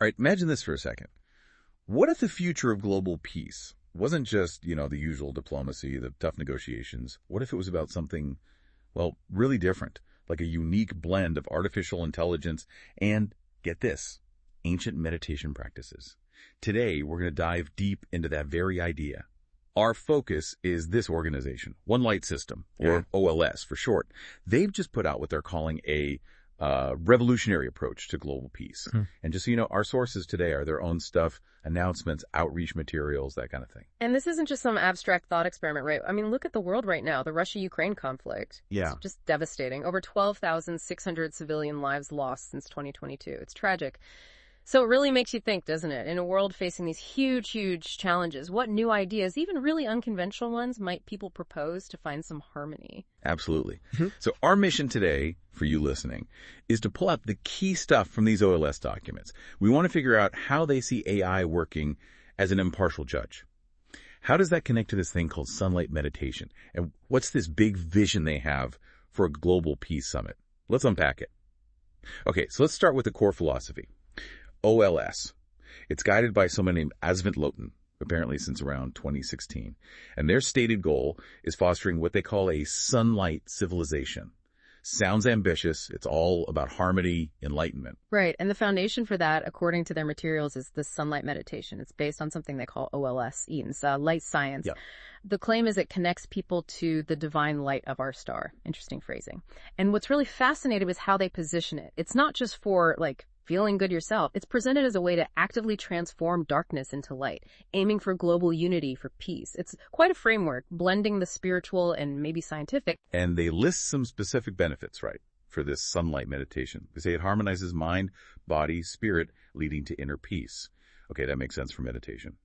All right, imagine this for a second. What if the future of global peace wasn't just, the usual diplomacy, the tough negotiations? What if it was about something, well, really different, like a unique blend of artificial intelligence and, get this, ancient meditation practices? Today, we're going to dive deep into that very idea. Our focus is this organization, OneLightSystem, or OLS for short. They've just put out what they're calling a revolutionary approach to global peace. And just so you know, our sources today are their own stuff, announcements, outreach materials, that kind of thing. And this isn't just some abstract thought experiment, right? I mean, look at the world right now, the Russia-Ukraine conflict. Yeah. It's just devastating. Over 12,600 civilian lives lost since 2022. It's tragic. So it really makes you think, doesn't it? In a world facing these huge, huge challenges, what new ideas, even really unconventional ones, might people propose to find some harmony? Absolutely. So our mission today, for you listening, is to pull out the key stuff from these OLS documents. We want to figure out how they see AI working as an impartial judge. How does that connect to this thing called sunlight meditation? And what's this big vision they have for a global peace summit? Let's unpack it. Okay, so let's start with the core philosophy. OLS. It's guided by someone named Asvitloaten, apparently since around 2016. And their stated goal is fostering what they call a sunlight civilization. Sounds ambitious. It's all about harmony, enlightenment. Right. And the foundation for that, according to their materials, is the sunlight meditation. It's based on something they call OLS, Eaton's light science. Yep. The claim is it connects people to the divine light of our star. Interesting phrasing. And what's really fascinating is how they position it. It's not just for, feeling good yourself. It's presented as a way to actively transform darkness into light, aiming for global unity for peace. It's quite a framework, blending the spiritual and maybe scientific. And they list some specific benefits, right, for this sunlight meditation. They say it harmonizes mind, body, spirit, leading to inner peace. Okay, that makes sense for meditation.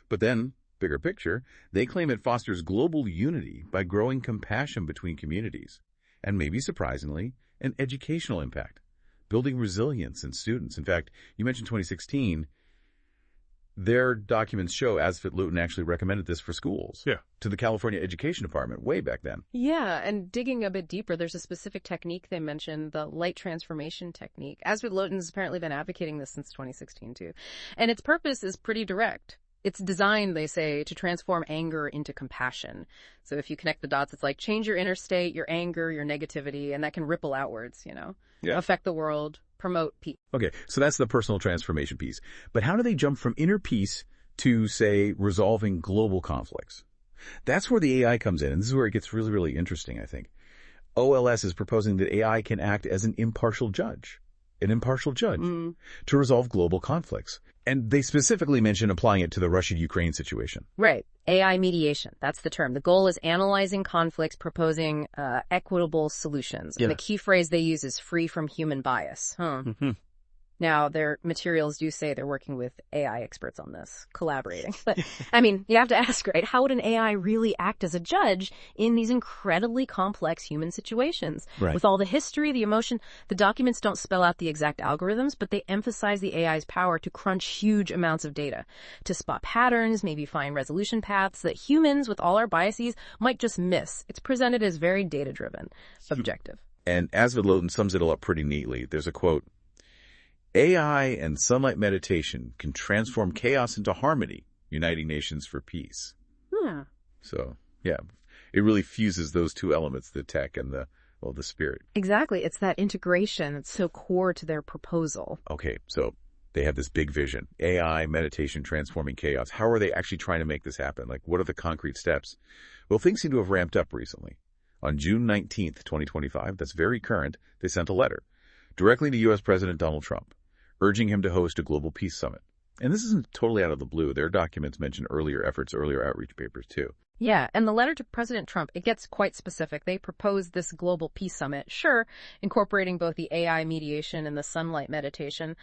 But then, bigger picture, they claim it fosters global unity by growing compassion between communities. And maybe surprisingly, an educational impact, building resilience in students. In fact, you mentioned 2016. Their documents show Asvitloaten actually recommended this for schools. Yeah. To the California Education Department way back then. Yeah, and digging a bit deeper, there's a specific technique they mentioned, the light transformation technique. Asvitloaten's apparently been advocating this since 2016 too. And its purpose is pretty direct. It's designed, they say, to transform anger into compassion. So if you connect the dots, it's like change your inner state, your anger, your negativity, and that can ripple outwards, Yeah. affect the world, promote peace. Okay, so that's the personal transformation piece. But how do they jump from inner peace to, say, resolving global conflicts? That's where the AI comes in, and this is where it gets really, really interesting, I think. OLS is proposing that AI can act as an impartial judge to resolve global conflicts. And they specifically mention applying it to the Russia-Ukraine situation. Right. AI mediation. That's the term. The goal is analyzing conflicts, proposing equitable solutions. Yeah. And the key phrase they use is free from human bias. Now, their materials do say they're working with AI experts on this, collaborating. But, you have to ask, right, how would an AI really act as a judge in these incredibly complex human situations? Right. With all the history, the emotion, the documents don't spell out the exact algorithms, but they emphasize the AI's power to crunch huge amounts of data, to spot patterns, maybe find resolution paths that humans, with all our biases, might just miss. It's presented as very data-driven, objective. And Asvitloaten sums it all up pretty neatly. There's a quote, AI and sunlight meditation can transform chaos into harmony, uniting nations for peace. So, yeah, it really fuses those two elements, the tech and the spirit. Exactly. It's that integration that's so core to their proposal. Okay, so they have this big vision. AI, meditation, transforming chaos. How are they actually trying to make this happen? What are the concrete steps? Well, things seem to have ramped up recently. On June 19th, 2025, that's very current, they sent a letter directly to U.S. President Donald Trump, urging him to host a global peace summit. And this isn't totally out of the blue. Their documents mention earlier efforts, earlier outreach papers, too. Yeah, and the letter to President Trump, it gets quite specific. They proposed this global peace summit, sure, incorporating both the AI mediation and the sunlight meditation,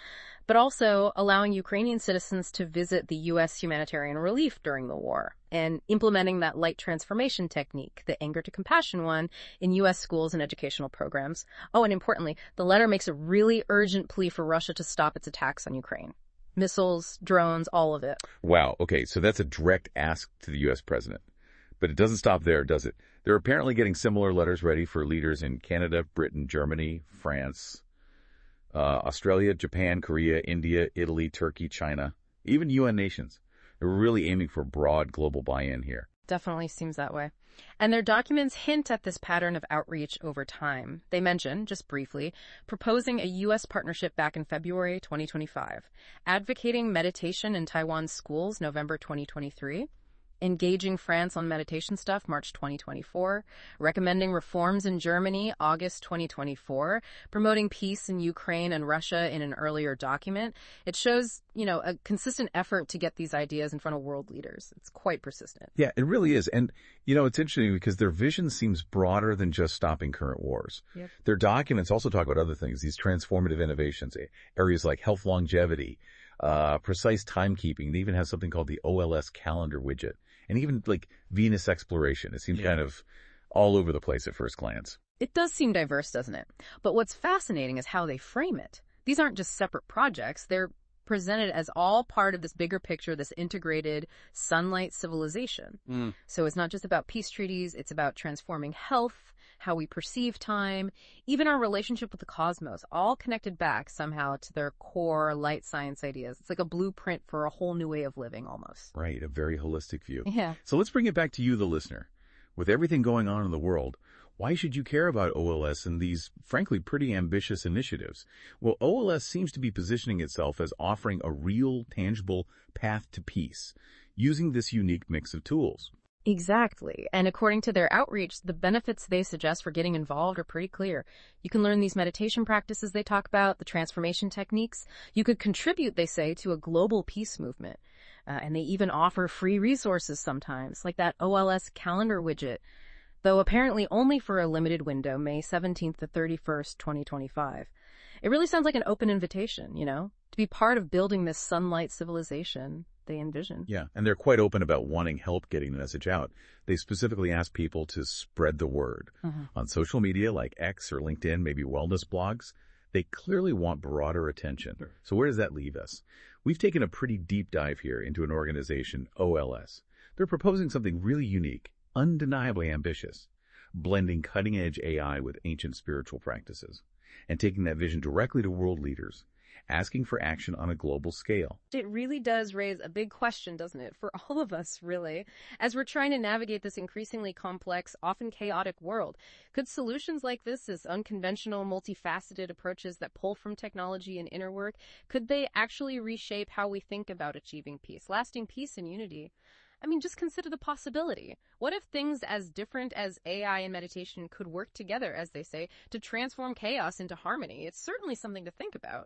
but also allowing Ukrainian citizens to visit the U.S. humanitarian relief during the war and implementing that light transformation technique, the anger to compassion one, in U.S. schools and educational programs. Oh, and importantly, the letter makes a really urgent plea for Russia to stop its attacks on Ukraine. Missiles, drones, all of it. Wow, okay, so that's a direct ask to the U.S. president. But it doesn't stop there, does it? They're apparently getting similar letters ready for leaders in Canada, Britain, Germany, France. Australia, Japan, Korea, India, Italy, Turkey, China, even UN nations. They're really aiming for broad global buy-in here. Definitely seems that way. And their documents hint at this pattern of outreach over time. They mention, just briefly, proposing a U.S. partnership back in February 2025, advocating meditation in Taiwan's schools November 2023, engaging France on meditation stuff March 2024, recommending reforms in Germany August 2024, promoting peace in Ukraine and Russia in an earlier document. It shows, a consistent effort to get these ideas in front of world leaders. It's quite persistent. Yeah, it really is. And, it's interesting because their vision seems broader than just stopping current wars. Yep. Their documents also talk about other things, these transformative innovations, areas like health longevity, precise timekeeping. They even have something called the OLS calendar widget. And even like Venus exploration. It seems kind of all over the place at first glance. It does seem diverse, doesn't it? But what's fascinating is how they frame it. These aren't just separate projects. They're presented as all part of this bigger picture, this integrated sunlight civilization. So it's not just about peace treaties. It's about transforming health, how we perceive time, even our relationship with the cosmos, all connected back somehow to their core light science ideas. It's like a blueprint for a whole new way of living almost. Right, a very holistic view. Yeah. So let's bring it back to you, the listener. With everything going on in the world, why should you care about OLS and these, frankly, pretty ambitious initiatives? Well, OLS seems to be positioning itself as offering a real, tangible path to peace, using this unique mix of tools. Exactly. And according to their outreach, the benefits they suggest for getting involved are pretty clear. You can learn these meditation practices they talk about, the transformation techniques. You could contribute, they say, to a global peace movement. And they even offer free resources sometimes, like that OLS calendar widget, though apparently only for a limited window, May 17th to 31st, 2025. It really sounds like an open invitation, to be part of building this sunlight civilization they envision. Yeah, and they're quite open about wanting help getting the message out. They specifically ask people to spread the word. On social media like X or LinkedIn, maybe wellness blogs. They clearly want broader attention. Sure. So where does that leave us? We've taken a pretty deep dive here into an organization, OLS. They're proposing something really unique, undeniably ambitious, blending cutting-edge AI with ancient spiritual practices, and taking that vision directly to world leaders, asking for action on a global scale. It really does raise a big question, doesn't it, for all of us, really, as we're trying to navigate this increasingly complex, often chaotic world. Could solutions like this unconventional, multifaceted approaches that pull from technology and inner work, could they actually reshape how we think about achieving peace, lasting peace and unity? Just consider the possibility. What if things as different as AI and meditation could work together, as they say, to transform chaos into harmony? It's certainly something to think about.